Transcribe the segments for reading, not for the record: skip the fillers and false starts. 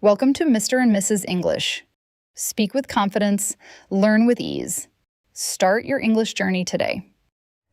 Welcome to Mr. and Mrs. English. Speak with confidence, learn with ease. Start your English journey today.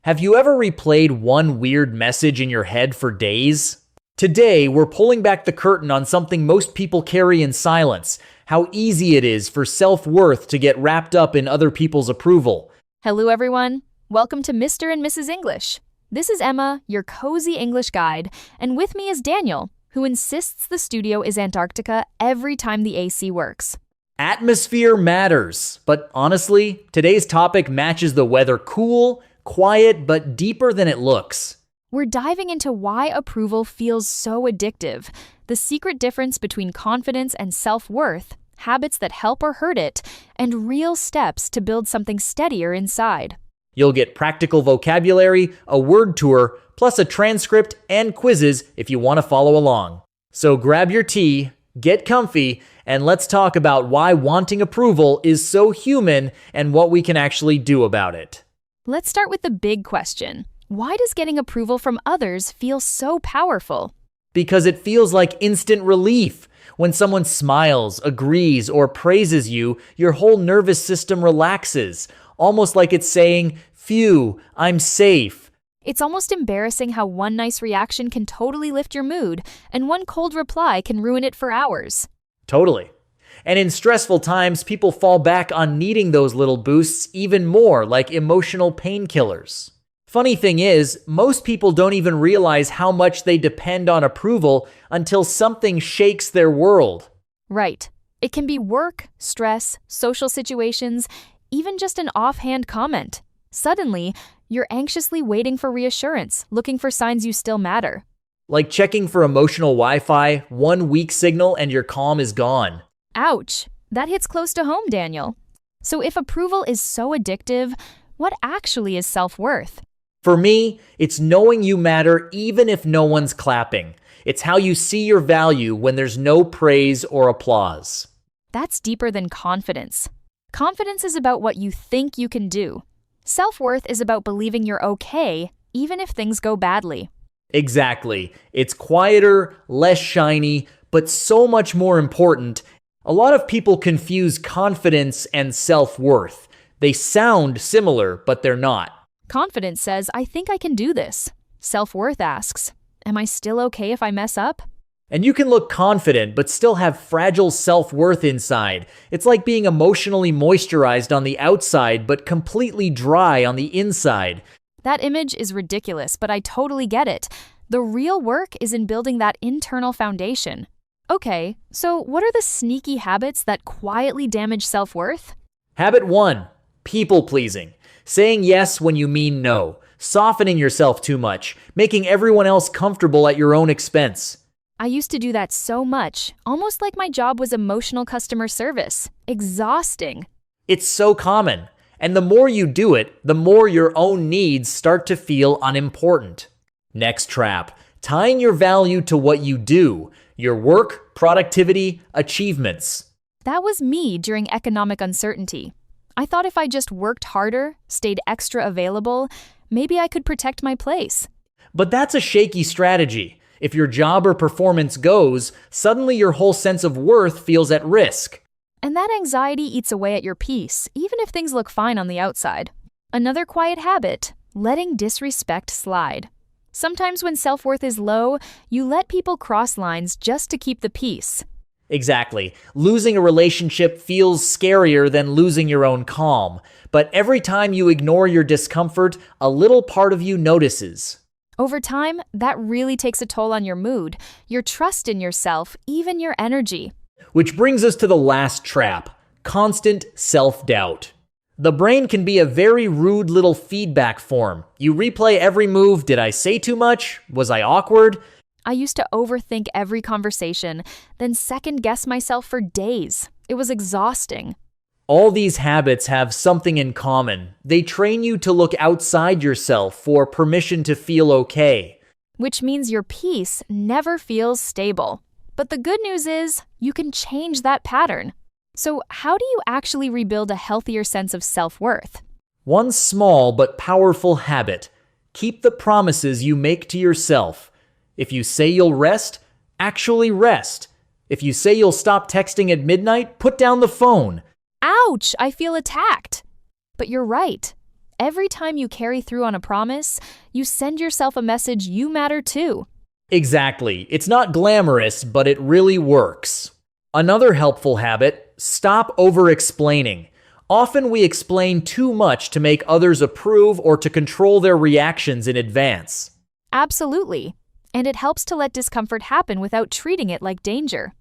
Have you ever replayed one weird message in your head for days? Today, we're pulling back the curtain on something most people carry in silence: how easy it is for self-worth to get wrapped up in other people's approval. Hello, everyone. Welcome to Mr. and Mrs. English. This is Emma, your cozy English guide, and with me is Daniel, who insists the studio is Antarctica every time the AC works. Atmosphere matters, but honestly, today's topic matches the weather: cool, quiet, but deeper than it looks. We're diving into why approval feels so addictive, the secret difference between confidence and self-worth, habits that help or hurt it, and real steps to build something steadier inside. You'll get practical vocabulary, a word tour, plus a transcript and quizzes if you want to follow along. So grab your tea, get comfy, and let's talk about why wanting approval is so human and what we can actually do about it. Let's start with the big question. Why does getting approval from others feel so powerful? Because it feels like instant relief. When someone smiles, agrees, or praises you, your whole nervous system relaxes, almost like it's saying, "Phew, I'm safe." It's almost embarrassing how one nice reaction can totally lift your mood, and one cold reply can ruin it for hours. Totally. And in stressful times, people fall back on needing those little boosts even more, like emotional painkillers. Funny thing is, most people don't even realize how much they depend on approval until something shakes their world. Right. It can be work, stress, social situations, even just an offhand comment. Suddenly, you're anxiously waiting for reassurance, looking for signs you still matter. Like checking for emotional Wi-Fi, one weak signal and your calm is gone. Ouch. That hits close to home, Daniel. So if approval is so addictive, what actually is self-worth? For me, it's knowing you matter even if no one's clapping. It's how you see your value when there's no praise or applause. That's deeper than confidence. Confidence is about what you think you can do. Self-worth is about believing you're okay, even if things go badly. Exactly. It's quieter, less shiny, but so much more important. A lot of people confuse confidence and self-worth. They sound similar, but they're not. Confidence says, I think I can do this. Self-worth asks, am I still okay if I mess up? And you can look confident, but still have fragile self-worth inside. It's like being emotionally moisturized on the outside, but completely dry on the inside. That image is ridiculous, but I totally get it. The real work is in building that internal foundation. Okay, so what are the sneaky habits that quietly damage self-worth? Habit 1, people-pleasing. Saying yes when you mean no, softening yourself too much, making everyone else comfortable at your own expense. I used to do that so much, almost like my job was emotional customer service. Exhausting. It's so common, and the more you do it, the more your own needs start to feel unimportant. Next trap, tying your value to what you do, your work, productivity, achievements. That was me during economic uncertainty. I thought if I just worked harder, stayed extra available, maybe I could protect my place. But that's a shaky strategy. If your job or performance goes, suddenly your whole sense of worth feels at risk. And that anxiety eats away at your peace, even if things look fine on the outside. Another quiet habit, letting disrespect slide. Sometimes when self-worth is low, you let people cross lines just to keep the peace. Exactly. Losing a relationship feels scarier than losing your own calm. But every time you ignore your discomfort, a little part of you notices. Over time, that really takes a toll on your mood, your trust in yourself, even your energy. Which brings us to the last trap: constant self-doubt. The brain can be a very rude little feedback form. You replay every move. Did I say too much? Was I awkward? I used to overthink every conversation, then second-guess myself for days. It was exhausting. All these habits have something in common. They train you to look outside yourself for permission to feel okay. Which means your peace never feels stable. But the good news is, you can change that pattern. So how do you actually rebuild a healthier sense of self-worth? One small but powerful habit: keep the promises you make to yourself. If you say you'll rest, actually rest. If you say you'll stop texting at midnight, put down the phone. Ouch, I feel attacked. But you're right. Every time you carry through on a promise, you send yourself a message you matter too. Exactly. It's not glamorous, but it really works. Another helpful habit, stop over-explaining. Often we explain too much to make others approve or to control their reactions in advance. Absolutely. And it helps to let discomfort happen without treating it like danger.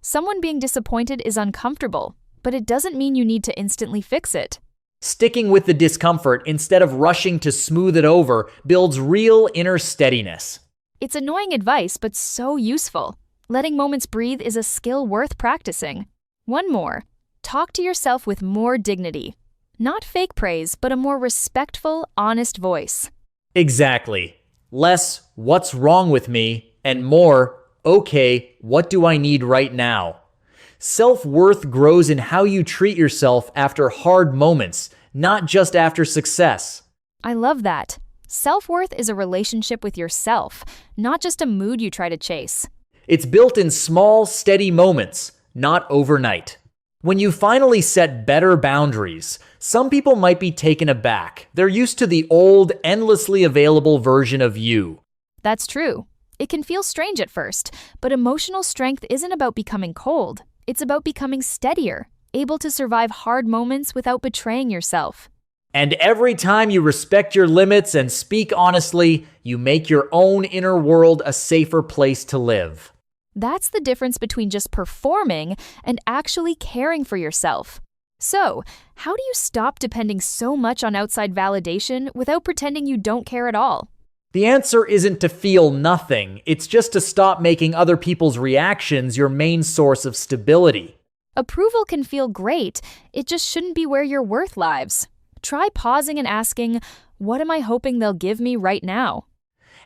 Someone being disappointed is uncomfortable, but it doesn't mean you need to instantly fix it. Sticking with the discomfort instead of rushing to smooth it over builds real inner steadiness. It's annoying advice, but so useful. Letting moments breathe is a skill worth practicing. One more. Talk to yourself with more dignity. Not fake praise, but a more respectful, honest voice. Exactly. Less, what's wrong with me, and more, okay, what do I need right now? Self-worth grows in how you treat yourself after hard moments, not just after success. I love that. Self-worth is a relationship with yourself, not just a mood you try to chase. It's built in small, steady moments, not overnight. When you finally set better boundaries, some people might be taken aback. They're used to the old, endlessly available version of you. That's true. It can feel strange at first, but emotional strength isn't about becoming cold. It's about becoming steadier, able to survive hard moments without betraying yourself. And every time you respect your limits and speak honestly, you make your own inner world a safer place to live. That's the difference between just performing and actually caring for yourself. So, how do you stop depending so much on outside validation without pretending you don't care at all? The answer isn't to feel nothing, it's just to stop making other people's reactions your main source of stability. Approval can feel great, it just shouldn't be where your worth lives. Try pausing and asking, what am I hoping they'll give me right now?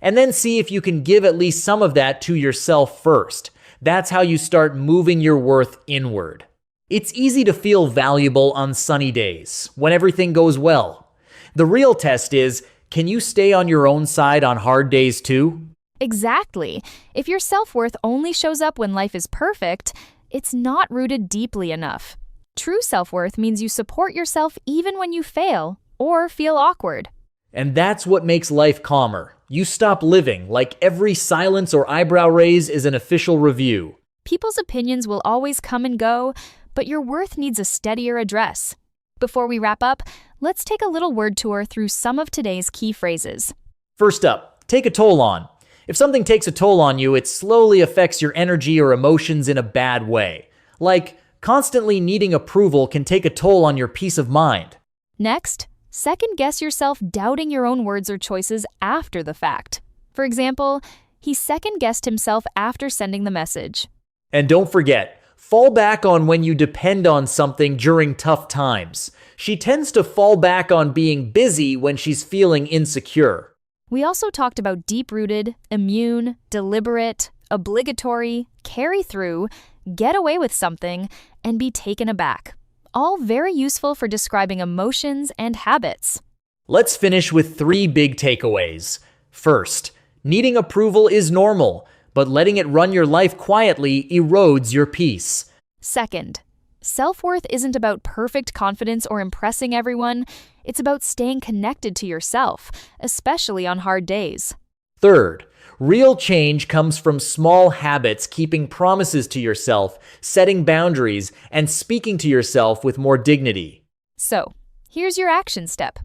And then see if you can give at least some of that to yourself first. That's how you start moving your worth inward. It's easy to feel valuable on sunny days, when everything goes well. The real test is, can you stay on your own side on hard days too? Exactly. If your self-worth only shows up when life is perfect, it's not rooted deeply enough. True self-worth means you support yourself even when you fail or feel awkward. And that's what makes life calmer. You stop living like every silence or eyebrow raise is an official review. People's opinions will always come and go, but your worth needs a steadier address. Before we wrap up, let's take a little word tour through some of today's key phrases. First up, take a toll on. If something takes a toll on you, it slowly affects your energy or emotions in a bad way. Like, constantly needing approval can take a toll on your peace of mind. Next, second-guess yourself doubting your own words or choices after the fact. For example, he second-guessed himself after sending the message. And don't forget, fall back on when you depend on something during tough times. She tends to fall back on being busy when she's feeling insecure. We also talked about deep-rooted, immune, deliberate, obligatory, carry through, get away with something, and be taken aback. All very useful for describing emotions and habits. Let's finish with 3 big takeaways. First, needing approval is normal, but letting it run your life quietly erodes your peace. Second, self-worth isn't about perfect confidence or impressing everyone. It's about staying connected to yourself, especially on hard days. Third, real change comes from small habits, keeping promises to yourself, setting boundaries, and speaking to yourself with more dignity. So, here's your action step.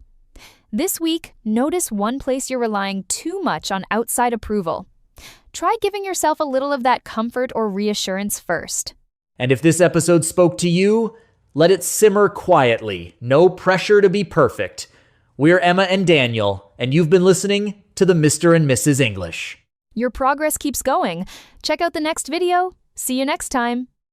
This week, notice one place you're relying too much on outside approval. Try giving yourself a little of that comfort or reassurance first. And if this episode spoke to you, let it simmer quietly. No pressure to be perfect. We're Emma and Daniel, and you've been listening to the Mr. and Mrs. English. Your progress keeps going. Check out the next video. See you next time.